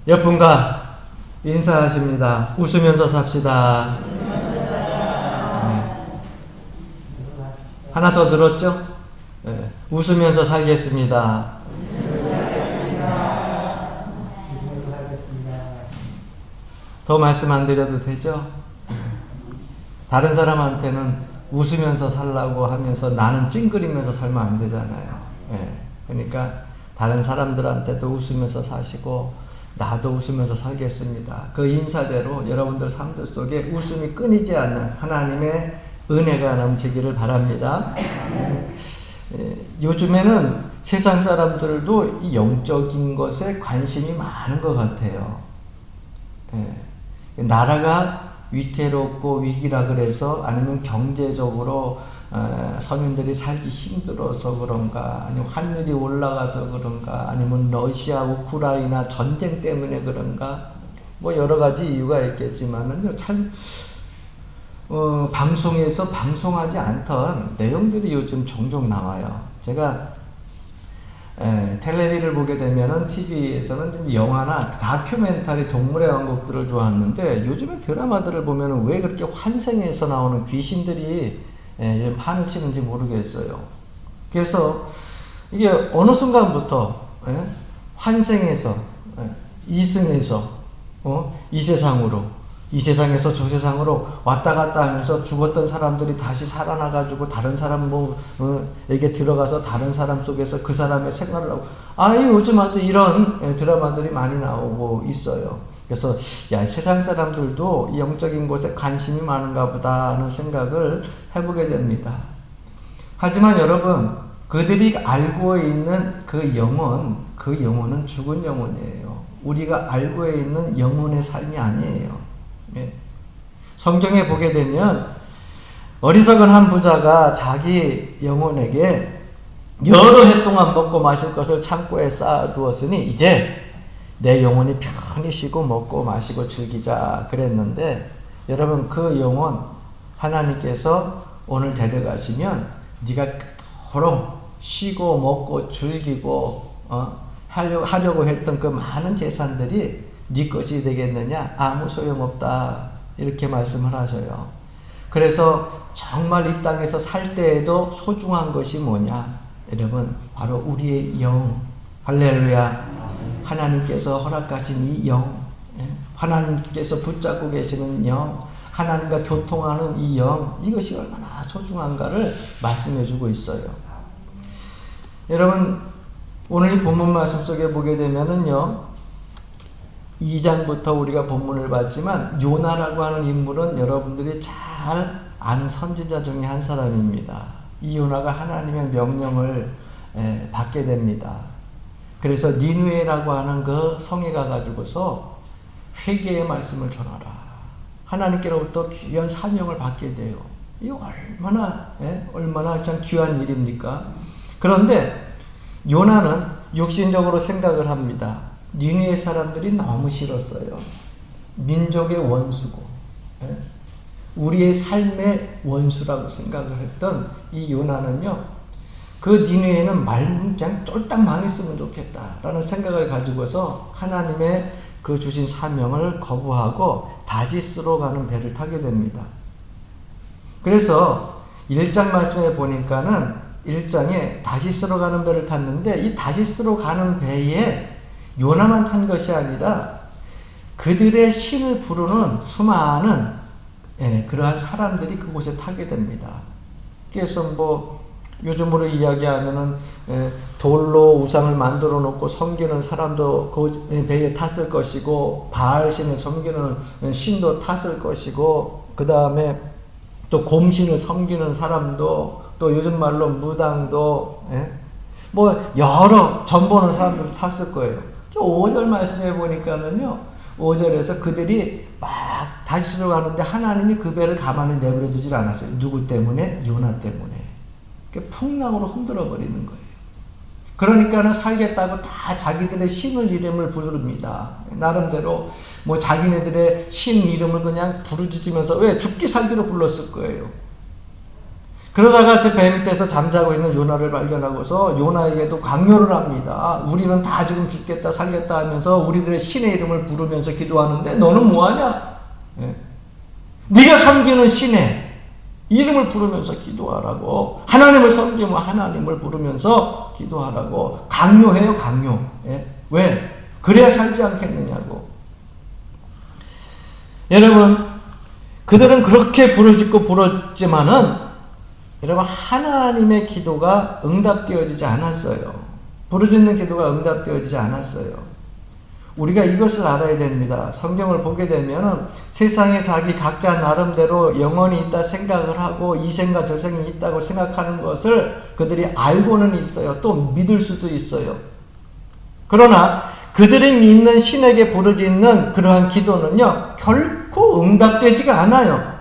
옆분과 인사하십니다. 웃으면서 삽시다. 네. 하나 더 늘었죠? 네. 웃으면서 살겠습니다. 더 말씀 안 드려도 되죠? 다른 사람한테는 웃으면서 살라고 하면서 나는 찡그리면서 살면 안 되잖아요. 네. 그러니까 다른 사람들한테도 웃으면서 사시고 나도 웃으면서 살겠습니다. 그 인사대로 여러분들 삶들 속에 웃음이 끊이지 않는 하나님의 은혜가 넘치기를 바랍니다. 요즘에는 세상 사람들도 이 영적인 것에 관심이 많은 것 같아요. 나라가 위태롭고 위기라 그래서 아니면 경제적으로 서민들이 살기 힘들어서 그런가, 아니면 환율이 올라가서 그런가, 아니면 러시아 우크라이나 전쟁 때문에 그런가, 뭐 여러 가지 이유가 있겠지만은 참 방송에서 방송하지 않던 내용들이 요즘 종종 나와요. 제가 텔레비를 보게 되면은 TV에서는 영화나 다큐멘터리 동물의 왕국들을 좋아하는데 요즘에 드라마들을 보면은 왜 그렇게 환생에서 나오는 귀신들이 판을 치는지 모르겠어요. 그래서 이게 어느 순간부터 환생에서 이승에서 이 세상으로, 이 세상에서 저 세상으로 왔다 갔다 하면서 죽었던 사람들이 다시 살아나가지고 다른 사람에게 들어가서 다른 사람 속에서 그 사람의 생활을 하고, 요즘 아주 이런 드라마들이 많이 나오고 있어요. 그래서 야, 세상 사람들도 영적인 것에 관심이 많은가 보다 하는 생각을 해보게 됩니다. 하지만 여러분, 그들이 알고 있는 그 영혼은 죽은 영혼이에요. 우리가 알고 있는 영혼의 삶이 아니에요. 성경에 보게 되면 어리석은 한 부자가 자기 영혼에게 여러 해 동안 먹고 마실 것을 창고에 쌓아두었으니 이제 내 영혼이 편히 쉬고 먹고 마시고 즐기자 그랬는데, 여러분 그 영혼 하나님께서 오늘 데려가시면 네가 그토록 쉬고 먹고 즐기고 하려고 했던 그 많은 재산들이 네 것이 되겠느냐? 아무 소용없다. 이렇게 말씀을 하셔요. 그래서 정말 이 땅에서 살 때에도 소중한 것이 뭐냐? 여러분, 바로 우리의 영. 할렐루야. 하나님께서 허락하신 이 영, 하나님께서 붙잡고 계시는 영, 하나님과 교통하는 이 영, 이것이 얼마나 소중한가를 말씀해 주고 있어요. 여러분, 오늘 이 본문 말씀 속에 보게 되면은요, 2장부터 우리가 본문을 봤지만 요나라고 하는 인물은 여러분들이 잘 아는 선지자 중에 한 사람입니다. 이 요나가 하나님의 명령을 받게 됩니다. 그래서 니느웨라고 하는 그 성에 가가지고서 회개의 말씀을 전하라. 하나님께로부터 귀한 사명을 받게 돼요. 이거 얼마나 참 귀한 일입니까? 그런데 요나는 육신적으로 생각을 합니다. 니느웨 사람들이 너무 싫었어요. 민족의 원수고, 우리의 삶의 원수라고 생각을 했던 이 요나는요, 그 니느웨는 그냥 쫄딱 망했으면 좋겠다라는 생각을 가지고서 하나님의 그 주신 사명을 거부하고 다시스로 가는 배를 타게 됩니다. 그래서 1장 말씀에 보니까는 1장에 다시스로 가는 배를 탔는데, 이 다시스로 가는 배에 요나만 탄 것이 아니라 그들의 신을 부르는 수많은 그러한 사람들이 그곳에 타게 됩니다. 그래서 요즘으로 이야기하면은 돌로 우상을 만들어 놓고 섬기는 사람도 그 배에 탔을 것이고, 바알 신을 섬기는 신도 탔을 것이고, 그 다음에 또 곰신을 섬기는 사람도, 또 요즘 말로 무당도, 여러 전 보는 사람들도 탔을 거예요. 5절 말씀해 보니까는요, 5절에서 그들이 막 다시 들어가는데 하나님이 그 배를 가만히 내버려 두질 않았어요. 누구 때문에? 요나 때문에. 풍랑으로 흔들어 버리는 거예요. 그러니까는 살겠다고 다 자기들의 신을 이름을 부릅니다. 나름대로 자기네들의 신 이름을 그냥 부르짖으면서 왜 죽기 살기로 불렀을 거예요. 그러다가 저 뱀 떼서 잠자고 있는 요나를 발견하고서 요나에게도 강요를 합니다. 우리는 다 지금 죽겠다 살겠다 하면서 우리들의 신의 이름을 부르면서 기도하는데 너는 뭐하냐? 예. 네가 섬기는 신의 이름을 부르면서 기도하라고, 하나님을 섬기면 하나님을 부르면서 기도하라고 강요해요. 강요. 예. 왜? 그래야 살지 않겠느냐고. 여러분, 그들은 그렇게 부르짖지만은 여러분, 하나님의 기도가 응답되어지지 않았어요. 부르짖는 기도가 응답되어지지 않았어요. 우리가 이것을 알아야 됩니다. 성경을 보게 되면 세상에 자기 각자 나름대로 영혼이 있다 생각을 하고 이 생각 저 생이 있다고 생각하는 것을 그들이 알고는 있어요. 또 믿을 수도 있어요. 그러나 그들이 믿는 신에게 부르짖는 그러한 기도는요, 결코 응답되지가 않아요.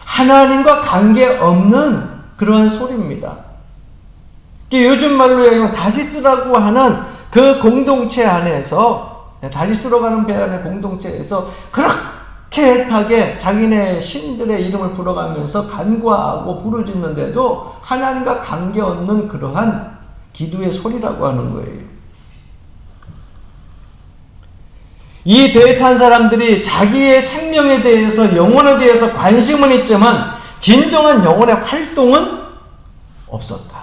하나님과 관계없는 그러한 소리입니다. 요즘 말로 다시스라고 하는 그 공동체 안에서, 다시스로 가는 배 안의 공동체에서 그렇게 애타게 자기네 신들의 이름을 불어가면서 간구하고 부르짖는데도 하나님과 관계없는 그러한 기도의 소리라고 하는 거예요. 이 배에 탄 사람들이 자기의 생명에 대해서, 영혼에 대해서 관심은 있지만 진정한 영혼의 활동은 없었다.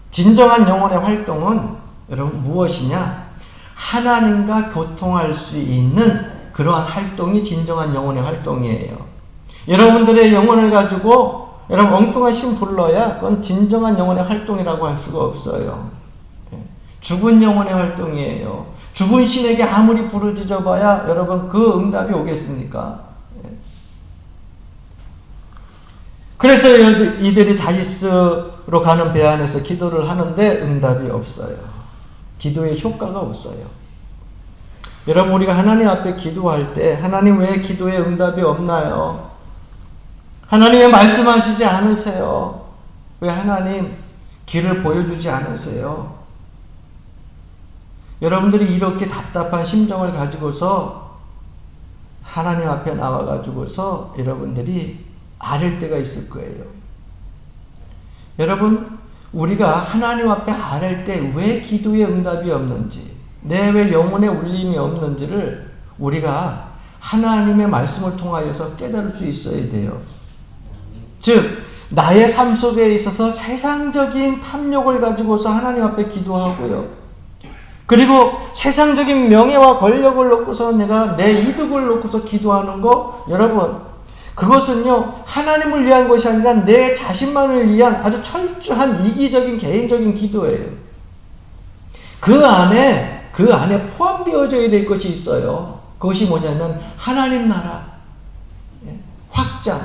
진정한 영혼의 활동은 여러분 무엇이냐? 하나님과 교통할 수 있는 그러한 활동이 진정한 영혼의 활동이에요. 여러분들의 영혼을 가지고 여러분 엉뚱한 신 불러야 그건 진정한 영혼의 활동이라고 할 수가 없어요. 죽은 영혼의 활동이에요. 죽은 신에게 아무리 부르짖어봐야 여러분 그 응답이 오겠습니까? 그래서 이들이 다시스로 가는 배 안에서 기도를 하는데 응답이 없어요. 기도의 효과가 없어요. 여러분, 우리가 하나님 앞에 기도할 때 하나님 왜 기도에 응답이 없나요? 하나님 왜 말씀하시지 않으세요? 왜 하나님 길을 보여주지 않으세요? 여러분들이 이렇게 답답한 심정을 가지고서 하나님 앞에 나와가지고서 여러분들이 아릴 때가 있을 거예요. 여러분, 우리가 하나님 앞에 아릴 때 왜 기도에 응답이 없는지, 내 왜 영혼의 울림이 없는지를 우리가 하나님의 말씀을 통하여서 깨달을 수 있어야 돼요. 즉, 나의 삶 속에 있어서 세상적인 탐욕을 가지고서 하나님 앞에 기도하고요. 그리고 세상적인 명예와 권력을 놓고서 내가 내 이득을 놓고서 기도하는 거, 여러분, 그것은요, 하나님을 위한 것이 아니라 내 자신만을 위한 아주 철저한 이기적인 개인적인 기도예요. 그 안에 포함되어져야 될 것이 있어요. 그것이 뭐냐면 하나님 나라 확장,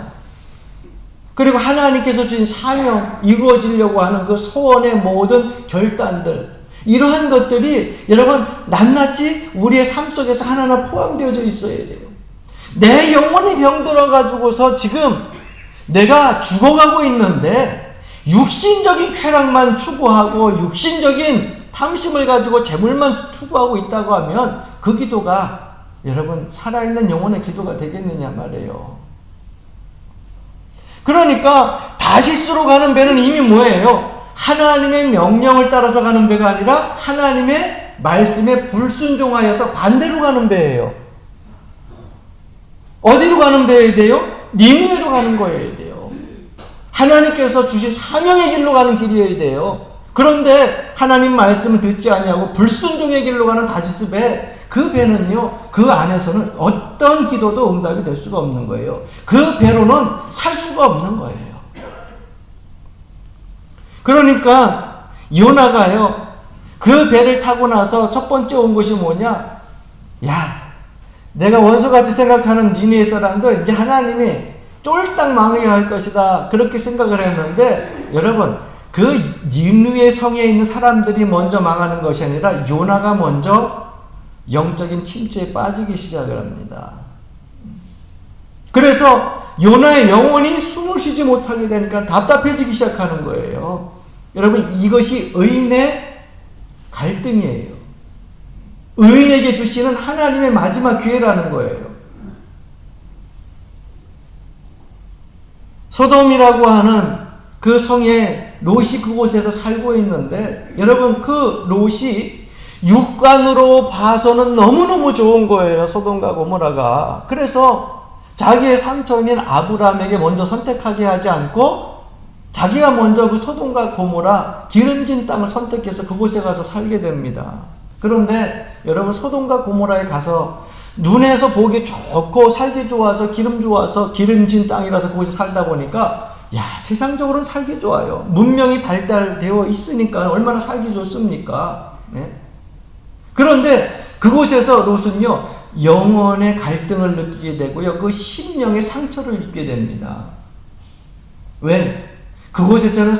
그리고 하나님께서 주신 사명, 이루어지려고 하는 그 소원의 모든 결단들, 이러한 것들이 여러분 낱낱이 우리의 삶 속에서 하나하나 포함되어져 있어야 돼요. 내 영혼이 병들어가지고서 지금 내가 죽어가고 있는데 육신적인 쾌락만 추구하고 육신적인 탐심을 가지고 재물만 추구하고 있다고 하면 그 기도가 여러분 살아있는 영혼의 기도가 되겠느냐 말이에요. 그러니까 다시스로 가는 배는 이미 뭐예요? 하나님의 명령을 따라서 가는 배가 아니라 하나님의 말씀에 불순종하여서 반대로 가는 배예요. 어디로 가는 배여야 돼요? 니느웨로 가는 거여야 돼요. 하나님께서 주신 사명의 길로 가는 길이어야 돼요. 그런데 하나님 말씀을 듣지 아니하고 불순종의 길로 가는 다시스 배, 그 배는요, 그 안에서는 어떤 기도도 응답이 될 수가 없는 거예요. 그 배로는 살 수가 없는 거예요. 그러니까 요나가요, 그 배를 타고 나서 첫 번째 온 것이 뭐냐? 야, 내가 원수같이 생각하는 니느웨 사람들 이제 하나님이 쫄딱 망하게 할 것이다, 그렇게 생각을 했는데, 여러분, 그 니느웨 성에 있는 사람들이 먼저 망하는 것이 아니라 요나가 먼저 영적인 침체에 빠지기 시작을 합니다. 그래서 요나의 영혼이 숨을 쉬지 못하게 되니까 답답해지기 시작하는 거예요. 여러분, 이것이 의인의 갈등이에요. 의인에게 주시는 하나님의 마지막 기회라는 거예요. 소돔이라고 하는 그 성에 롯이 그곳에서 살고 있는데 여러분 그 롯이 육관으로 봐서는 너무너무 좋은 거예요. 소돔과 고모라가. 그래서 자기의 삼촌인 아브라함에게 먼저 선택하게 하지 않고 자기가 먼저 그 소돔과 고모라 기름진 땅을 선택해서 그곳에 가서 살게 됩니다. 그런데 여러분 소돔과 고모라에 가서 눈에서 보기 좋고 살기 좋아서 기름 좋아서 기름진 땅이라서 그곳에 살다 보니까 야 세상적으로는 살기 좋아요. 문명이 발달되어 있으니까 얼마나 살기 좋습니까? 네? 그런데 그곳에서 롯은요 영혼의 갈등을 느끼게 되고요 그 심령의 상처를 입게 됩니다. 왜? 그곳에서는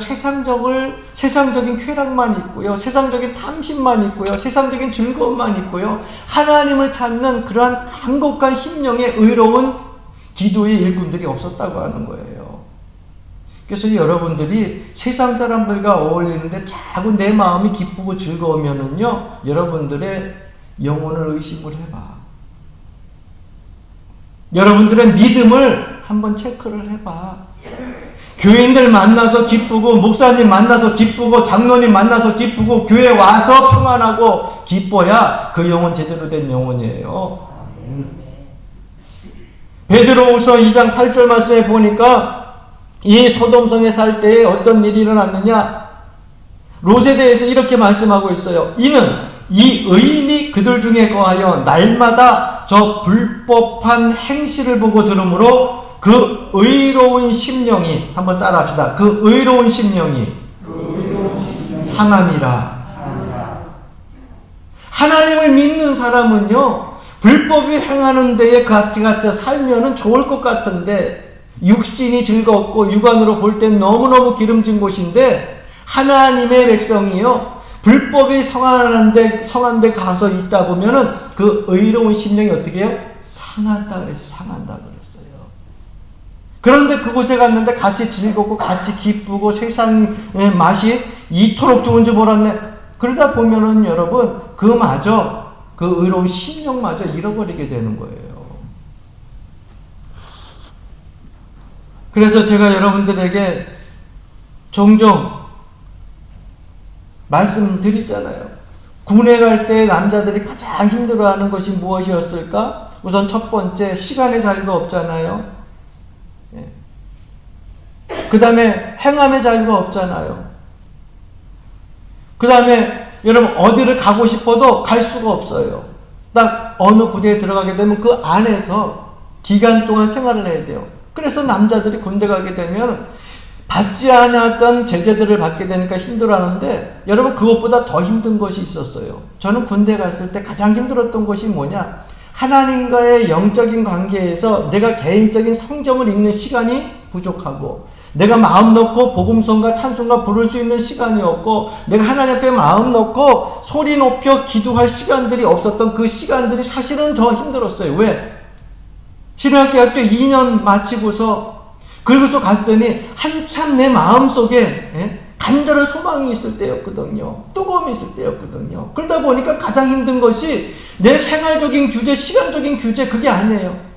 세상적인 쾌락만 있고요 세상적인 탐심만 있고요 세상적인 즐거움만 있고요 하나님을 찾는 그러한 간곡한 심령의 의로운 기도의 일꾼들이 없었다고 하는 거예요. 그래서 여러분들이 세상 사람들과 어울리는데 자꾸 내 마음이 기쁘고 즐거우면은요 여러분들의 영혼을 의심을 해봐. 여러분들의 믿음을 한번 체크를 해봐. 교인들 만나서 기쁘고 목사님 만나서 기쁘고 장로님 만나서 기쁘고 교회 와서 평안하고 기뻐야 그 영혼 제대로 된 영혼이에요. 베드로후서 2장 8절 말씀에 보니까 이 소돔성에 살 때에 어떤 일이 일어났느냐 롯에 대해서 이렇게 말씀하고 있어요. 이는 이 의인이 그들 중에 거하여 날마다 저 불법한 행실을 보고 들으므로 그 의로운 심령이 한번 따라합시다. 그 의로운 심령이 상함이라. 하나님을 믿는 사람은요 불법이 행하는 데에 같이 살면은 좋을 것 같은데 육신이 즐겁고 육안으로 볼 땐 너무너무 기름진 곳인데 하나님의 백성이요 불법이 성한 데 가서 있다 보면은 그 의로운 심령이 어떻게 해요? 상한다 그랬어요. 그런데 그곳에 갔는데 같이 즐겁고 같이 기쁘고 세상의 맛이 이토록 좋은지 몰랐네. 그러다 보면은 여러분 그 의로운 심령마저 잃어버리게 되는 거예요. 그래서 제가 여러분들에게 종종 말씀드리잖아요. 군에 갈 때 남자들이 가장 힘들어하는 것이 무엇이었을까? 우선 첫 번째 시간의 자유가 없잖아요. 그 다음에 행함의 자유가 없잖아요. 그 다음에 여러분 어디를 가고 싶어도 갈 수가 없어요. 딱 어느 부대에 들어가게 되면 그 안에서 기간 동안 생활을 해야 돼요. 그래서 남자들이 군대 가게 되면 받지 않았던 제재들을 받게 되니까 힘들어하는데 여러분 그것보다 더 힘든 것이 있었어요. 저는 군대 갔을 때 가장 힘들었던 것이 뭐냐? 하나님과의 영적인 관계에서 내가 개인적인 성경을 읽는 시간이 부족하고 내가 마음 놓고 복음성과 찬송가 부를 수 있는 시간이 없고 내가 하나님 앞에 마음 놓고 소리 높여 기도할 시간들이 없었던 그 시간들이 사실은 더 힘들었어요. 왜? 신학교 학교 2년 마치고서 그리고서 갔더니 한참 내 마음속에 간절한 소망이 있을 때였거든요. 뜨거움이 있을 때였거든요. 그러다 보니까 가장 힘든 것이 내 생활적인 규제, 시간적인 규제 그게 아니에요.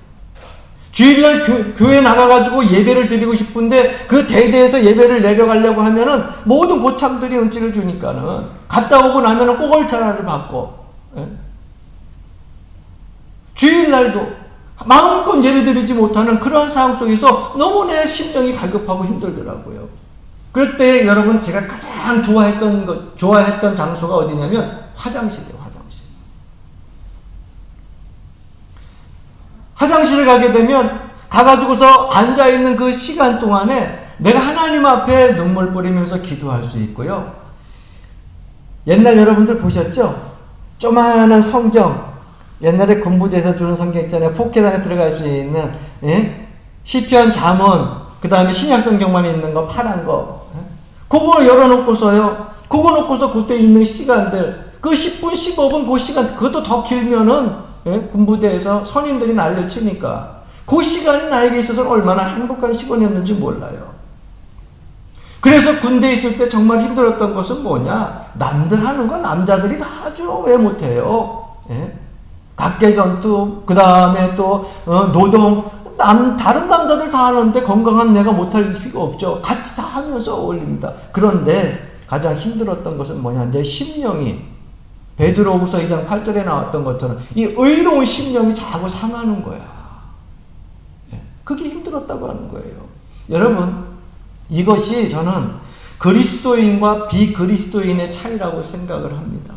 주일날 교회 나가가지고 예배를 드리고 싶은데 그 대대에서 예배를 내려가려고 하면은 모든 고참들이 은지를 주니까는 갔다 오고 나면은 꼬골차라를 받고 주일날도 마음껏 예배드리지 못하는 그러한 상황 속에서 너무 내 심령이 갈급하고 힘들더라고요. 그럴 때 여러분 제가 가장 좋아했던 장소가 어디냐면 화장실이에요. 화장실을 가게 되면 가가지고서 앉아있는 그 시간 동안에 내가 하나님 앞에 눈물 뿌리면서 기도할 수 있고요. 옛날 여러분들 보셨죠? 조그마한 성경 옛날에 군부대에서 주는 성경 있잖아요. 포켓 안에 들어갈 수 있는 시편, 잠언, 그 다음에 신약성경만 있는 거 파란 거 그거 열어놓고서요. 그거 놓고서 그때 있는 시간들 그 10분, 15분 그 시간 그것도 더 길면은 군부대에서 선임들이 난리를 치니까 그 시간이 나에게 있어서는 얼마나 행복한 시간이었는지 몰라요. 그래서 군대에 있을 때 정말 힘들었던 것은 뭐냐? 남들 하는 건 남자들이 다 하죠. 왜 못해요? 각계전투, 그 다음에 또 노동 다른 남자들 다 하는데 건강한 내가 못할 필요 없죠. 같이 다 하면서 어울립니다. 그런데 가장 힘들었던 것은 뭐냐? 내 심령이 베드로후서 2장 8절에 나왔던 것처럼 이 의로운 심령이 자꾸 상하는 거야. 그게 힘들었다고 하는 거예요. 여러분, 이것이 저는 그리스도인과 비그리스도인의 차이라고 생각을 합니다.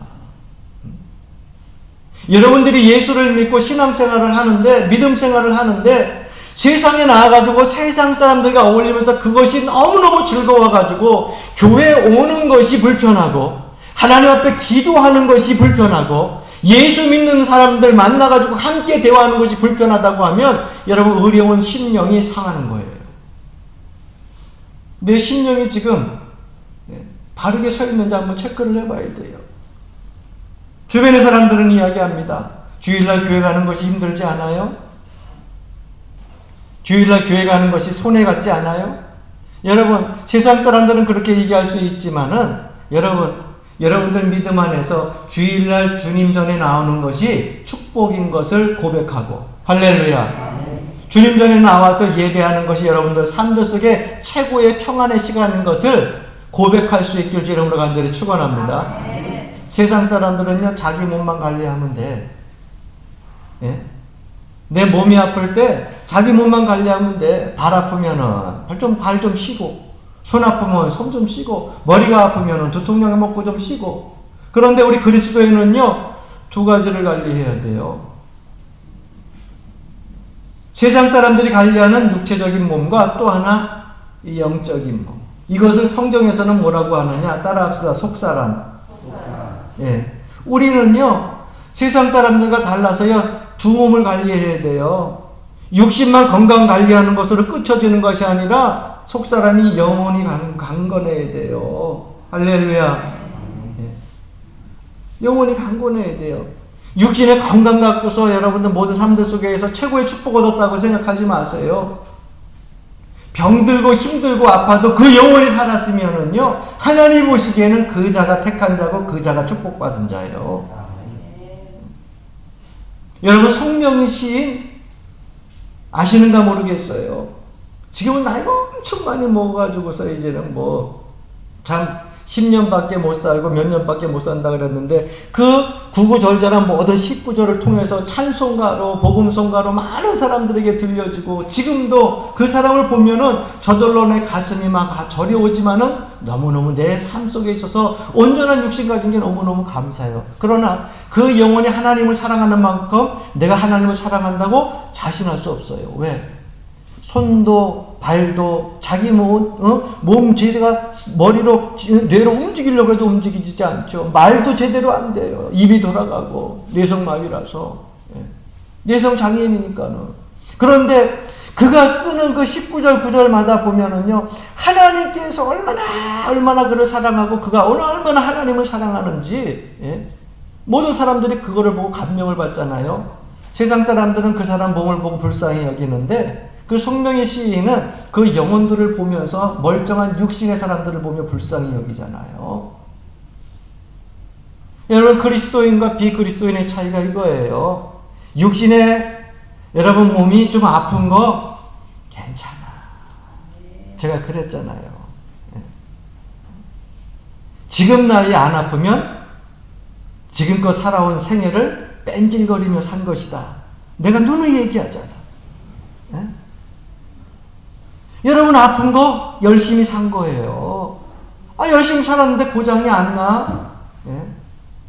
여러분들이 예수를 믿고 신앙생활을 하는데, 믿음 생활을 하는데 세상에 나와가지고 세상 사람들과 어울리면서 그것이 너무너무 즐거워가지고 교회에 오는 것이 불편하고 하나님 앞에 기도하는 것이 불편하고 예수 믿는 사람들 만나가지고 함께 대화하는 것이 불편하다고 하면 여러분, 의로운 심령이 상하는 거예요. 내 심령이 지금 바르게 서 있는지 한번 체크를 해봐야 돼요. 주변의 사람들은 이야기합니다. 주일날 교회 가는 것이 힘들지 않아요? 주일날 교회 가는 것이 손해 같지 않아요? 여러분, 세상 사람들은 그렇게 얘기할 수 있지만은 여러분들 믿음 안에서 주일날 주님 전에 나오는 것이 축복인 것을 고백하고, 할렐루야. 주님 전에 나와서 예배하는 것이 여러분들 삶들 속에 최고의 평안의 시간인 것을 고백할 수 있길 주 이름으로 간절히 축원합니다. 세상 사람들은요, 자기 몸만 관리하면 돼. 예? 내 몸이 아플 때 자기 몸만 관리하면 돼. 발 아프면은 발 좀 쉬고, 손 아프면 손 좀 쉬고, 머리가 아프면은 두통약 먹고 좀 쉬고. 그런데 우리 그리스도인은요, 두 가지를 관리해야 돼요. 세상 사람들이 관리하는 육체적인 몸과 또 하나 이 영적인 몸. 이것을 성경에서는 뭐라고 하느냐? 따라합시다. 속사람. 예. 우리는요, 세상 사람들과 달라서요, 두 몸을 관리해야 돼요. 육신만 건강 관리하는 것으로 끝쳐지는 것이 아니라 속사람이 영혼이 강건해야 돼요. 할렐루야. 예. 영혼이 강건해야 돼요. 육신의 건강 갖고서 여러분들 모든 삶들 속에서 최고의 축복 얻었다고 생각하지 마세요. 병들고 힘들고 아파도 그 영혼이 살았으면은요, 하나님 보시기에는 그 자가 택한 자고 그 자가 축복받은 자예요. 여러분, 송명희 시인 아시는가 모르겠어요. 지금은 나이가 엄청 많이 먹어가지고서 이제는 참 10년밖에 못 살고 몇 년밖에 못 산다 그랬는데, 그 구구절절한 모든 19절을 통해서 찬송가로 복음송가로 많은 사람들에게 들려주고, 지금도 그 사람을 보면은 저절로 내 가슴이 막 저려오지만은 너무너무 내 삶 속에 있어서 온전한 육신 가진 게 너무너무 감사해요. 그러나 그 영혼이 하나님을 사랑하는 만큼 내가 하나님을 사랑한다고 자신할 수 없어요. 왜? 손도 발도 자기 몸 제대가 머리로 뇌로 움직이려고 해도 움직이지 않죠. 말도 제대로 안 돼요. 입이 돌아가고 뇌성마비라서. 뇌성 장애인이니까는. 그런데 그가 쓰는 그 19절 9절마다 보면은요, 하나님께서 얼마나 그를 사랑하고 그가 얼마나 하나님을 사랑하는지, 모든 사람들이 그거를 보고 감명을 받잖아요. 세상 사람들은 그 사람 몸을 보고 불쌍히 여기는데, 그 송명희 시인은 그 영혼들을 보면서 멀쩡한 육신의 사람들을 보며 불쌍히 여기잖아요. 여러분, 그리스도인과 비그리스도인의 차이가 이거예요. 육신의 여러분 몸이 좀 아픈 거 괜찮아. 제가 그랬잖아요. 지금 나이 안 아프면 지금껏 살아온 생애를 뺀질거리며 산 것이다. 내가 누누이 얘기하잖아. 여러분, 아픈 거 열심히 산 거예요. 열심히 살았는데 고장이 안 나.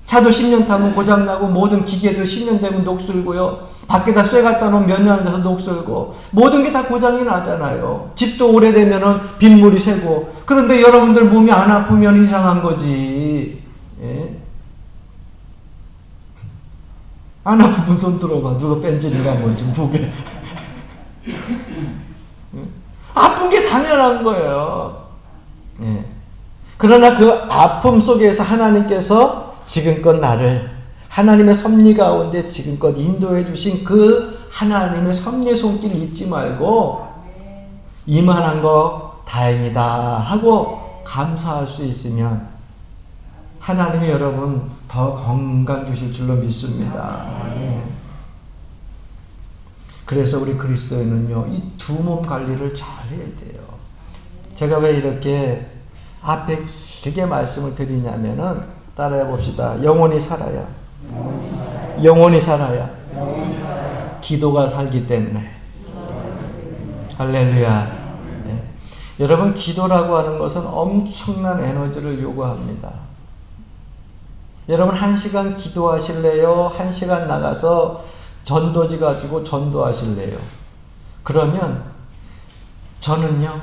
차도 10년 타면 고장나고, 모든 기계도 10년 되면 녹슬고요. 밖에다 쇠 갖다 놓으면 몇 년 안 돼서 녹슬고, 모든 게 다 고장이 나잖아요. 집도 오래되면은 빗물이 새고. 그런데 여러분들 몸이 안 아프면 이상한 거지. 안 아프면 손 들어봐. 누가 뺀질이가 뭔지 보게. 아픈 게 당연한 거예요. 그러나 그 아픔 속에서 하나님께서 지금껏 나를 하나님의 섭리 가운데 지금껏 인도해 주신 그 하나님의 섭리의 손길 잊지 말고, 이만한 거 다행이다 하고 감사할 수 있으면 하나님이 여러분 더 건강 주실 줄로 믿습니다. 그래서 우리 그리스도인은요, 이 두 몸 관리를 잘 해야 돼요. 제가 왜 이렇게 앞에 길게 말씀을 드리냐면은, 따라해 봅시다. 영혼이 살아야. 영혼이 살아야. 기도가 살기 때문에. 할렐루야. 네. 여러분, 기도라고 하는 것은 엄청난 에너지를 요구합니다. 여러분, 1시간 기도하실래요? 1시간 나가서 전도지 가지고 전도하실래요? 그러면 저는요,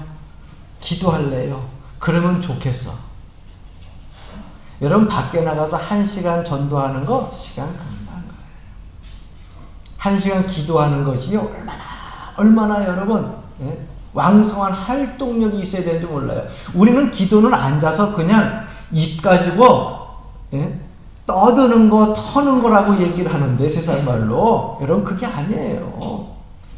기도할래요. 그러면 좋겠어. 여러분, 밖에 나가서 1시간 전도하는 거 시간 금방 가요. 1시간 기도하는 것이요, 얼마나 여러분, 예? 왕성한 활동력이 있어야 되는지 몰라요. 우리는 기도는 앉아서 그냥 입 가지고, 예? 떠드는 거, 터는 거라고 얘기를 하는데, 세상 말로. 여러분, 그게 아니에요.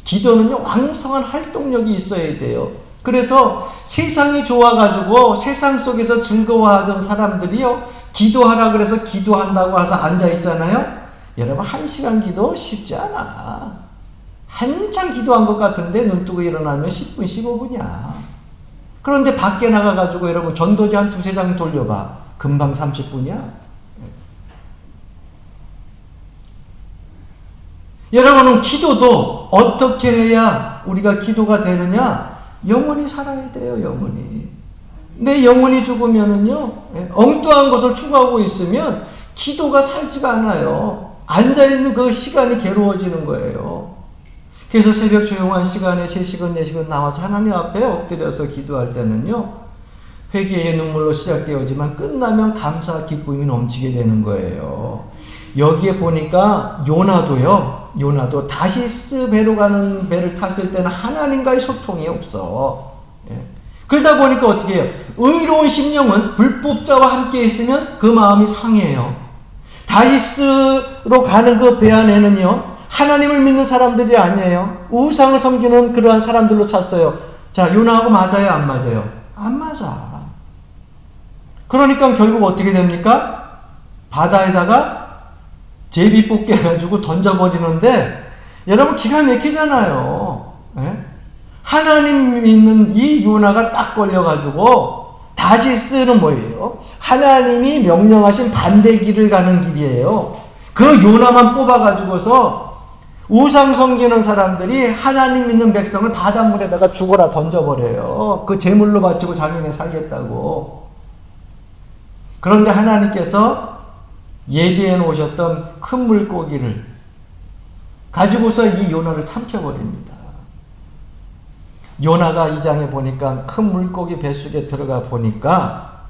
기도는요, 왕성한 활동력이 있어야 돼요. 그래서 세상이 좋아가지고 세상 속에서 즐거워하던 사람들이요, 기도하라 그래서 기도한다고 해서 앉아있잖아요. 여러분, 1시간 기도 쉽지 않아. 한참 기도한 것 같은데 눈 뜨고 일어나면 10분, 15분이야. 그런데 밖에 나가가지고 여러분, 전도지 한 2-3장 돌려봐. 금방 30분이야. 여러분은 기도도 어떻게 해야 우리가 기도가 되느냐? 영혼이 살아야 돼요, 영혼이. 내 영혼이 죽으면은요, 엉뚱한 것을 추구하고 있으면 기도가 살지가 않아요. 앉아있는 그 시간이 괴로워지는 거예요. 그래서 새벽 조용한 시간에 3시간, 4시간 나와서 하나님 앞에 엎드려서 기도할 때는요, 회개의 눈물로 시작되어지만 끝나면 감사 기쁨이 넘치게 되는 거예요. 여기에 보니까 요나도 다시스 배로 가는 배를 탔을 때는 하나님과의 소통이 없어. 예. 그러다 보니까 어떻게 해요? 의로운 심령은 불법자와 함께 있으면 그 마음이 상해요. 다시스로 가는 그 배 안에는요, 하나님을 믿는 사람들이 아니에요. 우상을 섬기는 그러한 사람들로 찼어요. 자, 요나하고 맞아요, 안 맞아요? 안 맞아. 그러니까 결국 어떻게 됩니까? 바다에다가 제비 뽑게 해가지고 던져버리는데, 여러분, 기가 막히잖아요. 예? 하나님 믿는 이 요나가 딱 걸려가지고, 다시스는 뭐예요? 하나님이 명령하신 반대 길을 가는 길이에요. 그 요나만 뽑아가지고서 우상 섬기는 사람들이 하나님 믿는 백성을 바닷물에다가 죽어라 던져버려요. 그 제물로 바치고 자기네 살겠다고. 그런데 하나님께서 예비해 놓으셨던 큰 물고기를 가지고서 이 요나를 삼켜버립니다. 요나가 2장에 보니까 큰 물고기 뱃속에 들어가 보니까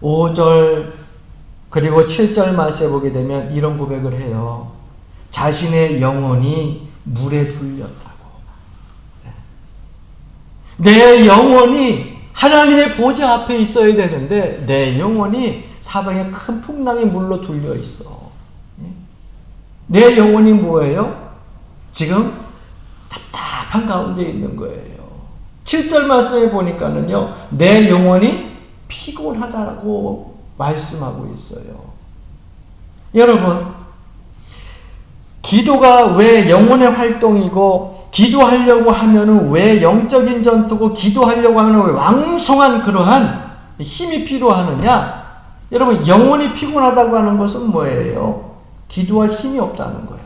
5절 그리고 7절 말씀에 보게 되면 이런 고백을 해요. 자신의 영혼이 물에 둘렸다고. 내 영혼이 하나님의 보좌 앞에 있어야 되는데 내 영혼이 사방에 큰 풍랑의 물로 둘려 있어. 내 영혼이 뭐예요? 지금 답답한 가운데 있는 거예요. 7절 말씀에 보니까는요, 내 영혼이 피곤하다고 말씀하고 있어요. 여러분, 기도가 왜 영혼의 활동이고, 기도하려고 하면은 왜 영적인 전투고, 기도하려고 하면 왜 왕성한 그러한 힘이 필요하느냐? 여러분, 영혼이 피곤하다고 하는 것은 뭐예요? 기도할 힘이 없다는 거야.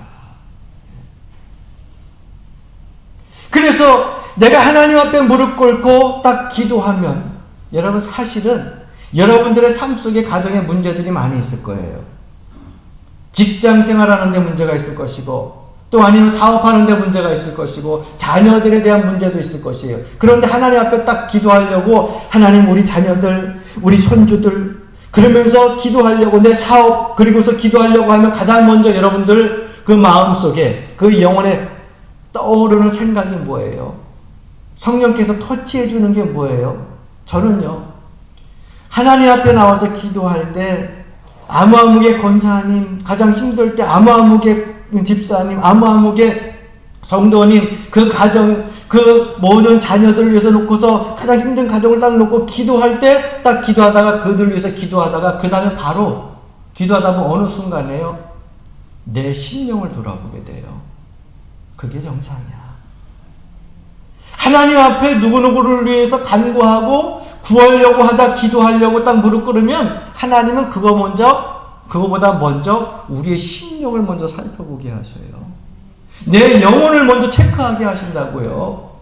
그래서 내가 하나님 앞에 무릎 꿇고 딱 기도하면, 여러분, 사실은 여러분들의 삶 속에 가정에 문제들이 많이 있을 거예요. 직장 생활하는 데 문제가 있을 것이고, 또 아니면 사업하는 데 문제가 있을 것이고, 자녀들에 대한 문제도 있을 것이에요. 그런데 하나님 앞에 딱 기도하려고, 하나님 우리 자녀들, 우리 손주들, 그러면서 기도하려고 내 사업, 그리고서 기도하려고 하면 가장 먼저 여러분들 그 마음속에, 그 영혼에 떠오르는 생각이 뭐예요? 성령께서 터치해 주는 게 뭐예요? 저는요, 하나님 앞에 나와서 기도할 때 아무아무개 권사님, 가장 힘들 때 아무아무개 집사님, 아무아무개 성도님, 그 가정, 그 모든 자녀들을 위해서 놓고서 가장 힘든 가정을 딱 놓고 기도할 때 딱 기도하다가 그들 위해서 기도하다가 그 다음에 바로 기도하다 보면 어느 순간에요, 내 심령을 돌아보게 돼요. 그게 정상이야. 하나님 앞에 누구누구를 위해서 간구하고 구하려고 하다 기도하려고 딱 무릎 꿇으면 하나님은 그거보다 먼저 우리의 심령을 먼저 살펴보게 하셔요. 내 영혼을 먼저 체크하게 하신다고요.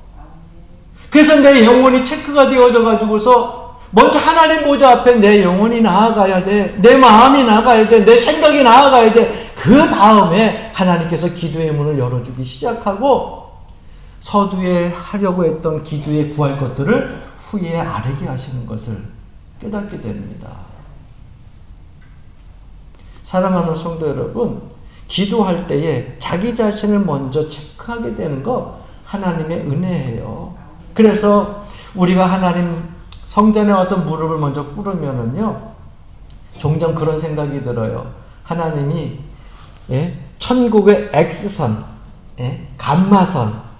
그래서 내 영혼이 체크가 되어져 가지고서 먼저 하나님 보좌 앞에 내 영혼이 나아가야 돼. 내 마음이 나아가야 돼. 내 생각이 나아가야 돼. 그 다음에 하나님께서 기도의 문을 열어주기 시작하고 서두에 하려고 했던 기도에 구할 것들을 후에 아뢰게 하시는 것을 깨닫게 됩니다. 사랑하는 성도 여러분, 기도할 때에 자기 자신을 먼저 체크하게 되는 거 하나님의 은혜예요. 그래서 우리가 하나님 성전에 와서 무릎을 먼저 꿇으면은요, 종종 그런 생각이 들어요. 하나님이 천국의 X선, 감마선,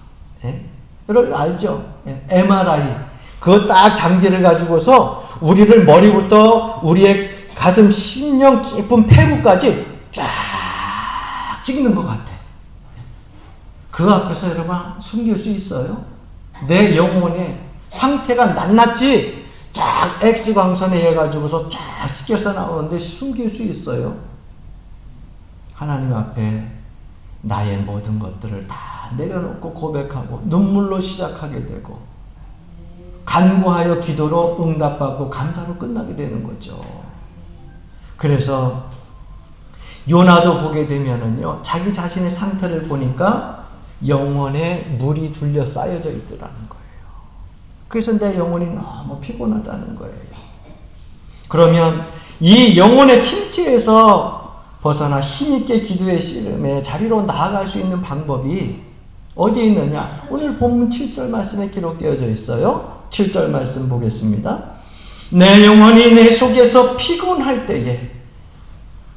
여러분 알죠? MRI 그거 딱 장비를 가지고서 우리를 머리부터 우리의 가슴, 심령 깊은 폐구까지 쫙 찍는 것 같아. 그 앞에서 여러분 숨길 수 있어요? 내 영혼의 상태가 낱낱이 쫙 X광선에 해가지고서 쫙 찍혀서 나오는데 숨길 수 있어요? 하나님 앞에 나의 모든 것들을 다 내려놓고 고백하고 눈물로 시작하게 되고 간구하여 기도로 응답받고 감사로 끝나게 되는 거죠. 그래서 요나도 보게 되면은요, 자기 자신의 상태를 보니까 영혼에 물이 둘려 쌓여져 있더라는 거예요. 그래서 내 영혼이 너무 피곤하다는 거예요. 그러면 이 영혼의 침체에서 벗어나 힘있게 기도의 씨름에 자리로 나아갈 수 있는 방법이 어디에 있느냐? 오늘 본문 7절 말씀에 기록되어져 있어요. 7절 말씀 보겠습니다. 내 영혼이 내 속에서 피곤할 때에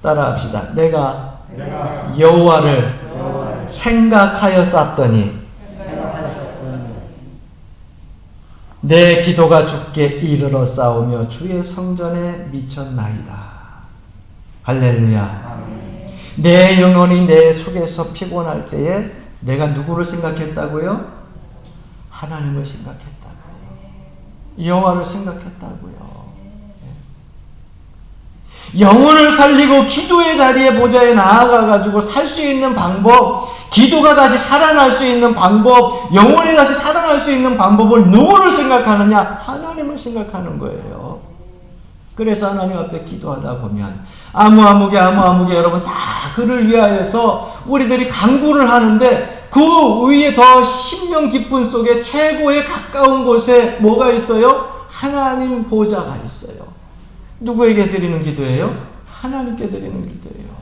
따라합시다. 내가 여호와를 생각하여 쌌더니 내 기도가 주께 이르러 싸우며 주의 성전에 미쳤나이다. 할렐루야. 내 영혼이 내 속에서 피곤할 때에 내가 누구를 생각했다고요? 하나님을 생각했다고요. 여호와를 생각했다고요. 영혼을 살리고 기도의 자리에 보좌에 나아가가지고 살 수 있는 방법, 기도가 다시 살아날 수 있는 방법, 영혼이 다시 살아날 수 있는 방법을 누구를 생각하느냐? 하나님을 생각하는 거예요. 그래서 하나님 앞에 기도하다 보면 아무아무개 여러분 다 그를 위하여서 우리들이 간구를 하는데 그 위에 더 심령 깊은 속에 최고의 가까운 곳에 뭐가 있어요? 하나님 보좌가 있어요. 누구에게 드리는 기도예요? 하나님께 드리는 기도예요.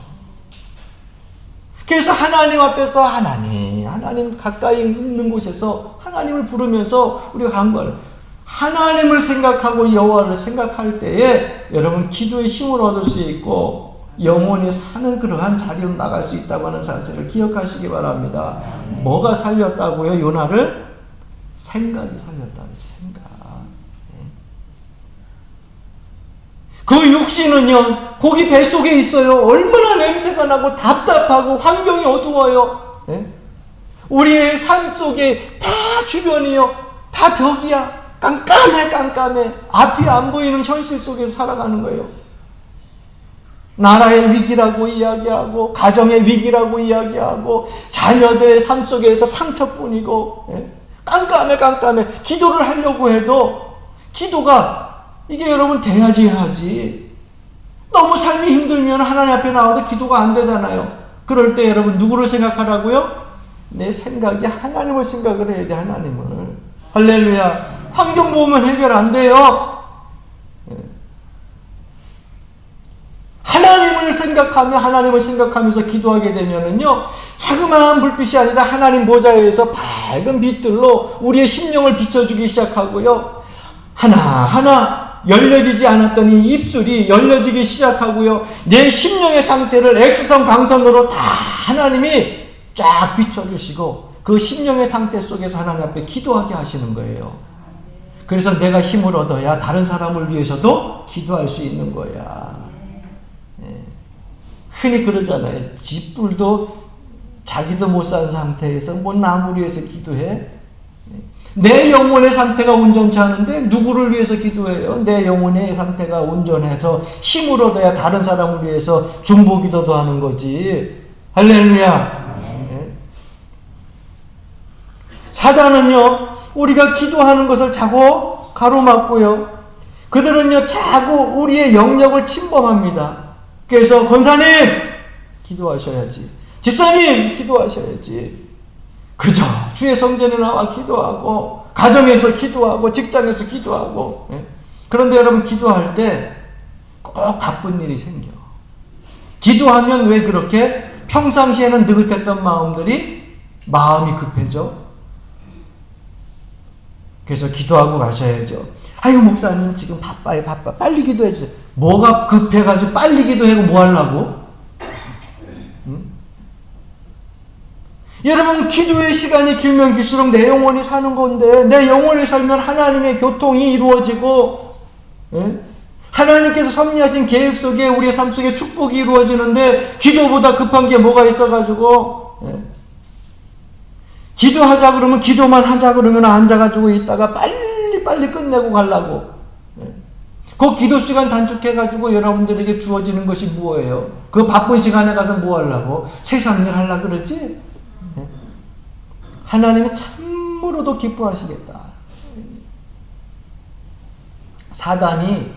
그래서 하나님 앞에서 하나님 가까이 있는 곳에서 하나님을 부르면서 우리가 간구하는 하나님을 생각하고 여호와를 생각할 때에 여러분 기도의 힘을 얻을 수 있고 영혼이 사는 그러한 자리로 나갈 수 있다고 하는 사실을 기억하시기 바랍니다. 뭐가 살렸다고요? 요나를? 생각이 살렸다고. 생각. 그 육신은요, 고기 뱃속에 있어요. 얼마나 냄새가 나고 답답하고 환경이 어두워요. 우리의 삶 속에 다 주변이요, 다 벽이야. 깜깜해. 앞이 안 보이는 현실 속에서 살아가는 거예요. 나라의 위기라고 이야기하고, 가정의 위기라고 이야기하고, 자녀들의 삶 속에서 상처뿐이고, 깜깜해. 기도를 하려고 해도, 기도가, 이게 여러분 돼야지 해야지. 너무 삶이 힘들면 하나님 앞에 나와도 기도가 안 되잖아요. 그럴 때 여러분 누구를 생각하라고요? 내 생각이 하나님을 생각을 해야 돼. 하나님을. 할렐루야. 환경 보면 해결 안 돼요. 하나님을 생각하면서 기도하게 되면은요, 자그마한 불빛이 아니라 하나님 보좌에서 밝은 빛들로 우리의 심령을 비춰주기 시작하고요. 하나하나 열려지지 않았던 이 입술이 열려지기 시작하고요. 내 심령의 상태를 X선 광선으로 다 하나님이 쫙 비춰주시고 그 심령의 상태 속에서 하나님 앞에 기도하게 하시는 거예요. 그래서 내가 힘을 얻어야 다른 사람을 위해서도 기도할 수 있는 거야. 흔히 그러잖아요. 집불도 자기도 못 산 상태에서 뭐 남을 위해서 기도해? 내 영혼의 상태가 온전치 않은데 누구를 위해서 기도해요? 내 영혼의 상태가 온전해서 힘을 얻어야 다른 사람을 위해서 중보기도도 하는 거지. 할렐루야. 네. 사단은요, 우리가 기도하는 것을 자꾸 가로막고요, 그들은요 자꾸 우리의 영역을 침범합니다. 그래서 권사님 기도하셔야지, 집사님 기도하셔야지, 그저 주의 성전에 나와 기도하고 가정에서 기도하고 직장에서 기도하고. 그런데 여러분, 기도할 때 꼭 바쁜 일이 생겨. 기도하면 왜 그렇게 평상시에는 느긋했던 마음이 급해져? 그래서 기도하고 가셔야죠. 아유 목사님 지금 바빠요, 바빠. 빨리 기도해 주세요. 뭐가 급해가지고 빨리 기도하고 뭐 하려고? 여러분, 기도의 시간이 길면 길수록 내 영혼이 사는 건데, 내 영혼이 살면 하나님의 교통이 이루어지고, 하나님께서 섭리하신 계획 속에 우리의 삶 속에 축복이 이루어지는데, 기도보다 급한 게 뭐가 있어가지고, 기도하자 그러면 기도만 하자 그러면 앉아가지고 있다가 빨리 끝내고 가려고. 그 기도 시간 단축해가지고 여러분들에게 주어지는 것이 뭐예요? 그 바쁜 시간에 가서 뭐 하려고? 세상 일 하려고 그러지? 하나님이 참으로도 기뻐하시겠다. 사단이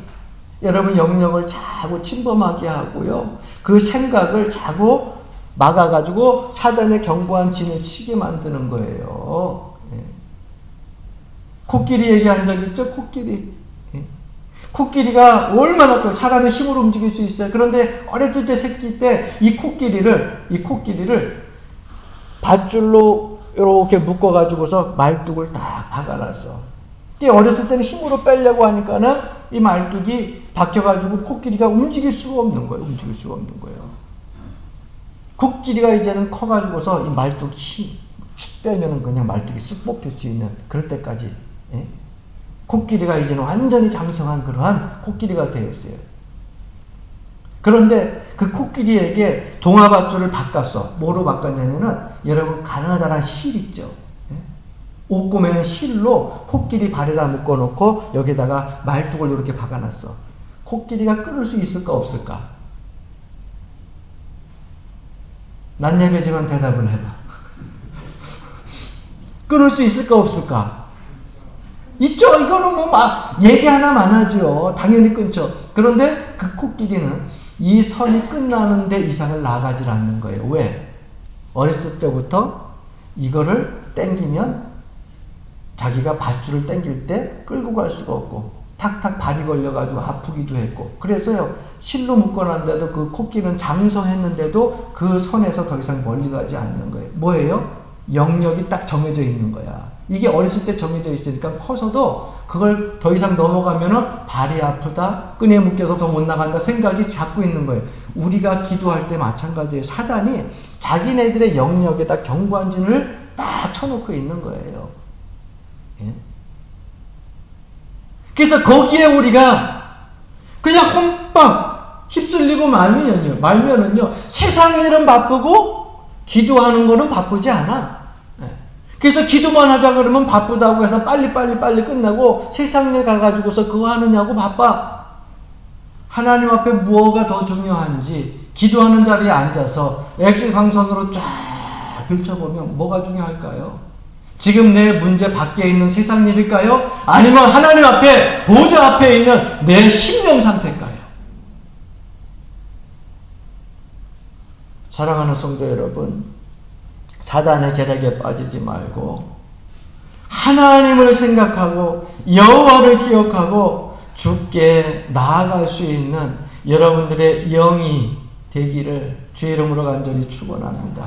여러분 영역을 자꾸 침범하게 하고요, 그 생각을 자꾸 막아가지고 사단의 견고한 진을 치게 만드는 거예요. 코끼리 얘기한 적 있죠? 코끼리가 얼마나 사람의 힘으로 움직일 수 있어요. 그런데 어렸을 때, 새끼 때 이 코끼리를 밧줄로 이렇게 묶어가지고서 말뚝을 딱 박아놨어. 어렸을 때는 힘으로 빼려고 하니까는 이 말뚝이 박혀가지고 코끼리가 움직일 수가 없는 거예요. 코끼리가 이제는 커가지고서 이 말뚝 힘 빼면은 그냥 말뚝이 쓱 뽑힐 수 있는 그럴 때까지, 코끼리가 이제는 완전히 장성한 그러한 코끼리가 되었어요. 그런데 그 코끼리에게 동화밧줄을 바꿨어. 뭐로 바꿨냐면은, 여러분 가느다란 실 있죠? 옷 꼬매는 실로 코끼리 발에다 묶어놓고 여기다가 말뚝을 이렇게 박아놨어. 코끼리가 끊을 수 있을까 없을까? 난 예배지만 대답을 해봐. 끊을 수 있을까 없을까? 있죠. 이거는 뭐 막 얘기 하나만 하죠. 당연히 끊죠. 그런데 그 코끼리는 이 선이 끝나는 데 이상을 나가질 않는 거예요. 왜? 어렸을 때부터 이거를 땡기면 자기가 밧줄을 땡길 때 끌고 갈 수가 없고 탁탁 발이 걸려가지고 아프기도 했고, 그래서요 실로 묶어놨는데도 그 코끼리는 장성했는데도 그 선에서 더 이상 멀리 가지 않는 거예요. 뭐예요? 영역이 딱 정해져 있는 거야. 이게 어렸을 때 정해져 있으니까 커서도 그걸 더 이상 넘어가면은 발이 아프다, 끈에 묶여서 더 못 나간다 생각이 자꾸 있는 거예요. 우리가 기도할 때 마찬가지예요. 사단이 자기네들의 영역에다 견고한 진을 딱 쳐놓고 있는 거예요. 그래서 거기에 우리가 그냥 홈빵 휩쓸리고 말면은요 세상 일은 바쁘고 기도하는 거는 바쁘지 않아. 그래서 기도만 하자 그러면 바쁘다고 해서 빨리 끝나고 세상 일 가가지고서 그거 하느냐고 바빠. 하나님 앞에 무엇가 더 중요한지 기도하는 자리에 앉아서 액지강선으로 쫙 펼쳐보면 뭐가 중요할까요? 지금 내 문제 밖에 있는 세상 일일까요? 아니면 하나님 앞에 보좌 앞에 있는 내 심령 상태일까요? 사랑하는 성도 여러분, 사단의 계략에 빠지지 말고 하나님을 생각하고 여호와를 기억하고 주께 나아갈 수 있는 여러분들의 영이 되기를 주의 이름으로 간절히 축원합니다.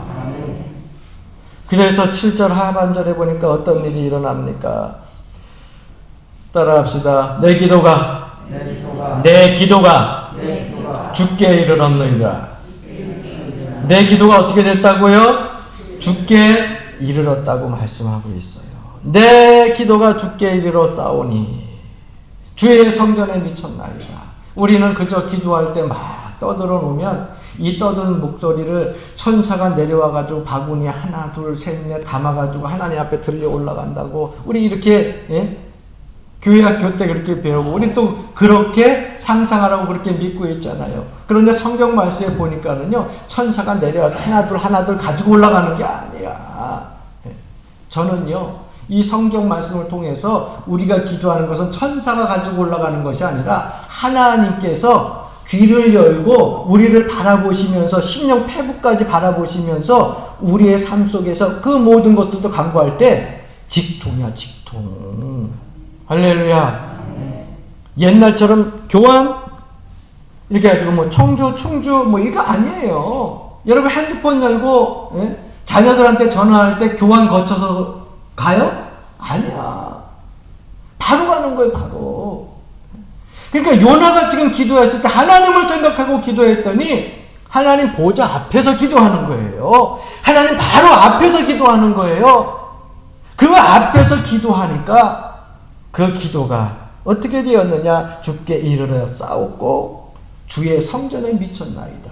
그래서 7절 하반절에 보니까 어떤 일이 일어납니까? 따라합시다. 내 기도가 주께 이르렀느니라. 내 기도가 어떻게 됐다고요? 주께 이르렀다고 말씀하고 있어요. 내 기도가 주께 이르렀사오니 주의 성전에 미쳤나이다. 우리는 그저 기도할 때 막 떠들어 놓으면 이 떠든 목소리를 천사가 내려와가지고 바구니 하나 둘 셋 넷 담아가지고 하나님 앞에 들려 올라간다고 우리 이렇게 교회 학교 때 그렇게 배우고 우리 또 그렇게 상상하라고 그렇게 믿고 있잖아요. 그런데 성경 말씀에 보니까는요 천사가 내려와서 하나 둘 가지고 올라가는 게 아니야. 저는요 이 성경 말씀을 통해서 우리가 기도하는 것은 천사가 가지고 올라가는 것이 아니라 하나님께서 귀를 열고 우리를 바라보시면서 심령 패부까지 바라보시면서 우리의 삶 속에서 그 모든 것들도 간구할 때 직통이야 직통. 할렐루야. 옛날처럼 교환 이렇게 해가지고 뭐 청주 충주 뭐 이거 아니에요. 여러분 핸드폰 열고 자녀들한테 전화할 때 교환 거쳐서 가요? 아니야. 바로 가는 거예요, 바로. 그러니까 요나가 지금 기도했을 때 하나님을 생각하고 기도했더니 하나님 보좌 앞에서 기도하는 거예요. 하나님 바로 앞에서 기도하는 거예요. 그 앞에서 기도하니까 그 기도가 어떻게 되었느냐? 주께 이르러 싸웠고 주의 성전에 미쳤나이다.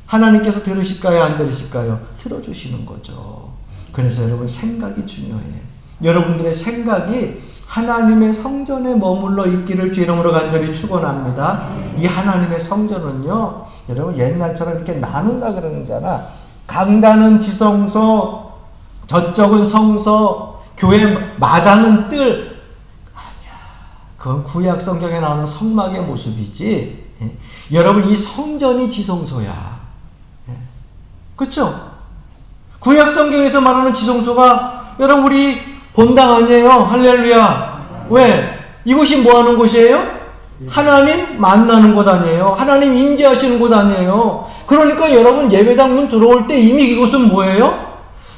하나님께서 들으실까요? 안 들으실까요? 들어주시는 거죠. 그래서 여러분 생각이 중요해요. 여러분들의 생각이 하나님의 성전에 머물러 있기를 주 이름으로 간절히 축원합니다. 이 하나님의 성전은요, 여러분 옛날처럼 이렇게 나눈다 그러는잖아. 강단은 지성소, 저쪽은 성소, 교회 마당은 뜰. 아니야. 그건 구약 성경에 나오는 성막의 모습이지. 여러분 이 성전이 지성소야. 그렇죠? 구약 성경에서 말하는 지성소가 여러분 우리 본당 아니에요. 할렐루야. 왜? 이곳이 뭐 하는 곳이에요? 하나님 만나는 곳 아니에요. 하나님 임재하시는 곳 아니에요. 그러니까 여러분 예배당 문 들어올 때 이미 이곳은 뭐예요?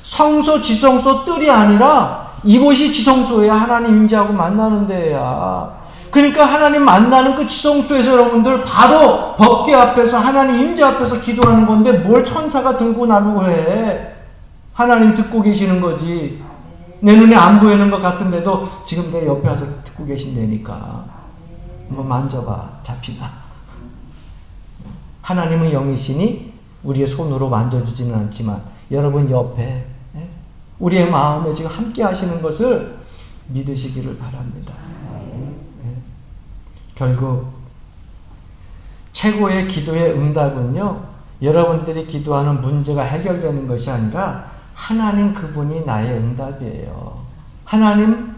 성소, 지성소, 뜰이 아니라 이곳이 지성소야. 하나님 임재하고 만나는 데야. 그러니까 하나님 만나는 그 지성소에서 여러분들 바로 법궤 앞에서 하나님 임재 앞에서 기도하는 건데 뭘 천사가 들고 나누고 해. 하나님 듣고 계시는 거지. 내 눈에 안 보이는 것 같은데도 지금 내 옆에 와서 듣고 계신다니까. 한번 만져봐. 잡히나. 하나님은 영이시니 우리의 손으로 만져지지는 않지만 여러분 옆에 우리의 마음에 지금 함께 하시는 것을 믿으시기를 바랍니다. 결국 최고의 기도의 응답은요, 여러분들이 기도하는 문제가 해결되는 것이 아니라 하나님 그분이 나의 응답이에요. 하나님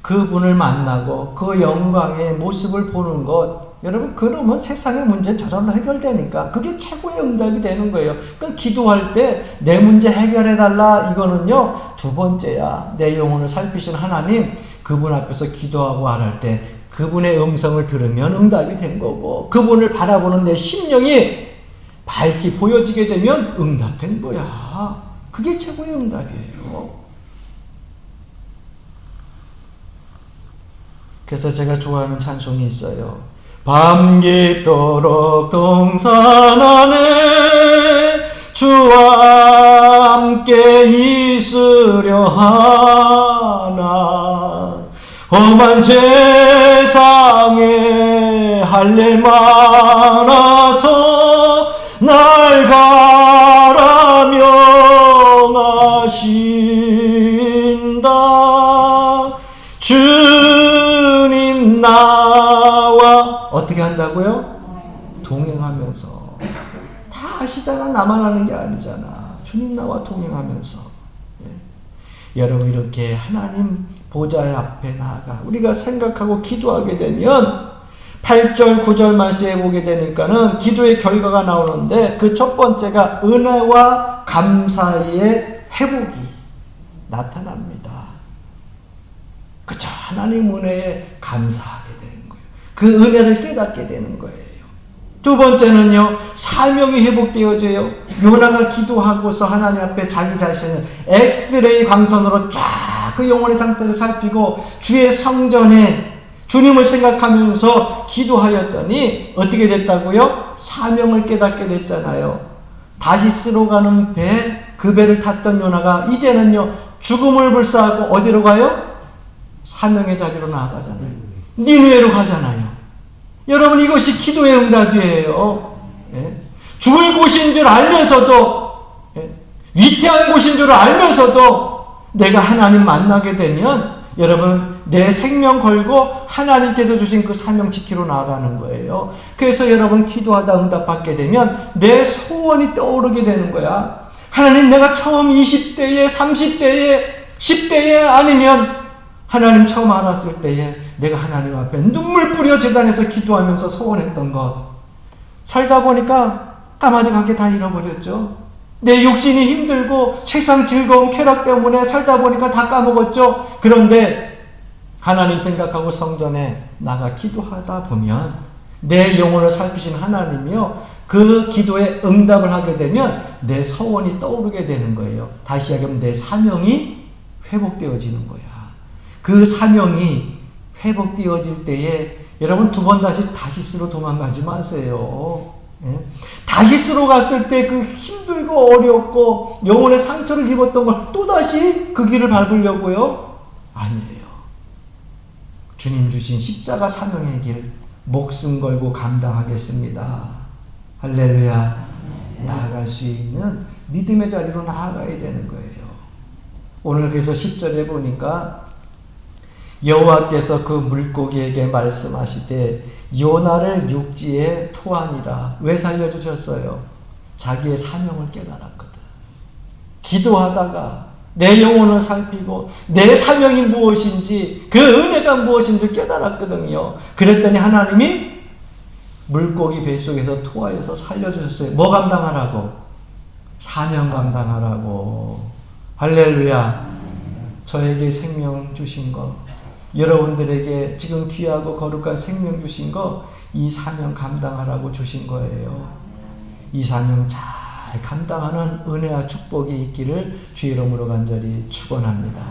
그분을 만나고 그 영광의 모습을 보는 것, 여러분 그러면 세상의 문제 저절로 해결되니까 그게 최고의 응답이 되는 거예요. 그러니까 기도할 때 내 문제 해결해달라 이거는요 두 번째야. 내 영혼을 살피신 하나님 그분 앞에서 기도하고 할 때 그분의 음성을 들으면 응답이 된 거고 그분을 바라보는 내 심령이 밝게 보여지게 되면 응답된 거야. 그게 최고의 응답이에요. 그래서 제가 좋아하는 찬송이 있어요. 밤 깊도록 동산 안에 주와 함께 있으려 하나 험한 세상에 할 일 많아서 날 갈아 명하신다. 주님 나와 어떻게 한다고요? 동행하면서. 다 아시잖아. 나만 하는 게 아니잖아. 주님 나와 동행하면서. 여러분 이렇게 하나님 보좌의 앞에 나아가 우리가 생각하고 기도하게 되면 8절 9절 말씀에 보게 되니까는 기도의 결과가 나오는데 그 첫 번째가 은혜와 감사의 회복이 나타납니다. 그렇죠. 하나님 은혜에 감사하게 되는 거예요. 그 은혜를 깨닫게 되는 거예요. 두 번째는요, 사명이 회복되어져요. 요나가 기도하고서 하나님 앞에 자기 자신을 엑스레이 광선으로 쫙 그 영혼의 상태를 살피고 주의 성전에 주님을 생각하면서 기도하였더니 어떻게 됐다고요? 사명을 깨닫게 됐잖아요. 다시스로 가는 배, 그 배를 탔던 요나가 이제는요 죽음을 불사하고 어디로 가요? 사명의 자리로 나아가잖아요. 니느웨로 가잖아요. 여러분 이것이 기도의 응답이에요. 예? 죽을 곳인 줄 알면서도, 위태한 곳인 줄 알면서도 내가 하나님 만나게 되면 여러분 내 생명 걸고 하나님께서 주신 그 사명 지키러 나아가는 거예요. 그래서 여러분 기도하다 응답받게 되면 내 소원이 떠오르게 되는 거야. 하나님, 내가 처음 20대에 30대에 10대에 아니면 하나님 처음 알았을 때에 내가 하나님 앞에 눈물 뿌려 제단에서 기도하면서 소원했던 것, 살다 보니까 까마득하게 다 잃어버렸죠. 내 육신이 힘들고 세상 즐거움 쾌락 때문에 살다 보니까 다 까먹었죠. 그런데 하나님 생각하고 성전에 나가 기도하다 보면 내 영혼을 살피신 하나님이요, 그 기도에 응답을 하게 되면 내 소원이 떠오르게 되는 거예요. 다시 이야기하면 내 사명이 회복되어지는 거야. 그 사명이 회복되어질 때에 여러분 두 번 다시스로 도망가지 마세요. 다시스로 갔을 때 그 힘들고 어렵고 영혼의 상처를 입었던 걸 또다시 그 길을 밟으려고요? 아니에요. 주님 주신 십자가 사명의 길 목숨 걸고 감당하겠습니다. 할렐루야. 나아갈 수 있는 믿음의 자리로 나아가야 되는 거예요. 오늘 그래서 10절에 보니까 여호와께서 그 물고기에게 말씀하시되 요나를 육지에 토하니라. 왜 살려주셨어요? 자기의 사명을 깨달았거든. 기도하다가 내 영혼을 살피고 내 사명이 무엇인지, 그 은혜가 무엇인지 깨달았거든요. 그랬더니 하나님이 물고기 뱃속에서 토하여서 살려주셨어요. 뭐 감당하라고? 사명 감당하라고. 할렐루야. 저에게 생명 주신 것, 여러분들에게 지금 귀하고 거룩한 생명 주신 거, 이 사명 감당하라고 주신 거예요. 이 사명 잘 감당하는 은혜와 축복이 있기를 주의 이름으로 간절히 축원합니다.